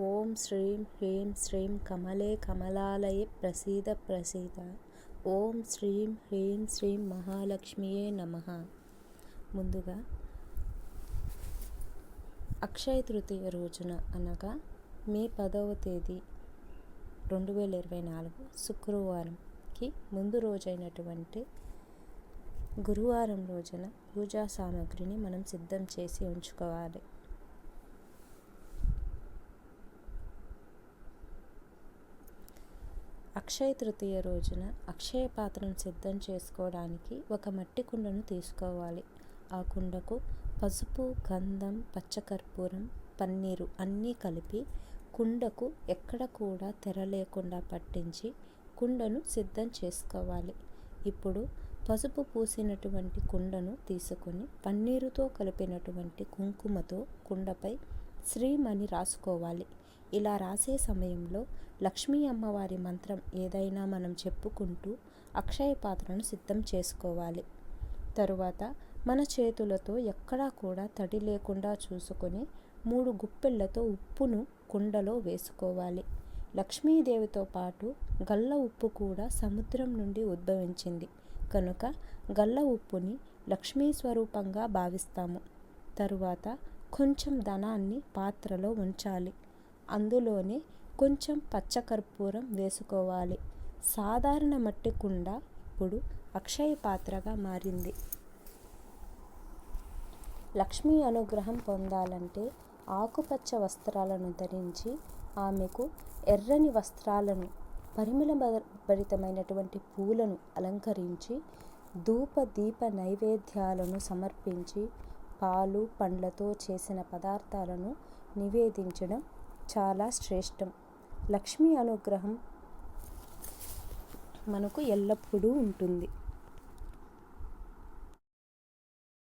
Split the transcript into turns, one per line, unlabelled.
ఓం శ్రీం హ్రీం శ్రీం కమలే కమలాలయే ప్రసీద ప్రసీద. ఓం శ్రీం హ్రీం శ్రీం మహాలక్ష్మియే నమః. ముందుగా అక్షయ తృతీయ రోజున అనగా మే 10వ తేదీ 2024 శుక్రవారంకి ముందు రోజైనటువంటి గురువారం రోజున పూజా సామాగ్రిని మనం సిద్ధం చేసి ఉంచుకోవాలి. అక్షయ తృతీయ రోజున అక్షయ పాత్రను సిద్ధం చేసుకోవడానికి ఒక మట్టి కుండను తీసుకోవాలి. ఆ కుండకు పసుపు, గంధం, పచ్చకర్పూరం, పన్నీరు అన్నీ కలిపి కుండకు ఎక్కడ కూడా తెర లేకుండా పట్టించి కుండను సిద్ధం చేసుకోవాలి. ఇప్పుడు పసుపు పూసినటువంటి కుండను తీసుకొని పన్నీరుతో కలిపినటువంటి కుంకుమతో కుండపై శ్రీం అని రాసుకోవాలి. ఇలా రాసే సమయంలో లక్ష్మీ అమ్మవారి మంత్రం ఏదైనా మనం చెప్పుకుంటూ అక్షయ పాత్రను సిద్ధం చేసుకోవాలి. తరువాత మన చేతులతో ఎక్కడా కూడా తడి లేకుండా చూసుకొని 3 గుప్పెళ్లతో ఉప్పును కుండలో వేసుకోవాలి. లక్ష్మీదేవితో పాటు గల్ల ఉప్పు కూడా సముద్రం నుండి ఉద్భవించింది కనుక గల్ల ఉప్పుని లక్ష్మీ స్వరూపంగా భావిస్తాము. తరువాత కొంచెం ధనాన్ని పాత్రలో ఉంచాలి. అందులోనే కొంచెం పచ్చకర్పూరం వేసుకోవాలి. సాధారణ మట్టి కుండ ఇప్పుడు అక్షయ పాత్రగా మారింది. లక్ష్మీ అనుగ్రహం పొందాలంటే ఆకుపచ్చ వస్త్రాలను ధరించి ఆమెకు ఎర్రని వస్త్రాలను, పరిమళభరితమైనటువంటి పూలను అలంకరించి ధూప దీప నైవేద్యాలను సమర్పించి పాలు పండ్లతో చేసిన పదార్థాలను నివేదించడం చాలా శ్రేష్టం. లక్ష్మీ అనుగ్రహం మనకు ఎల్లప్పుడూ ఉంటుంది.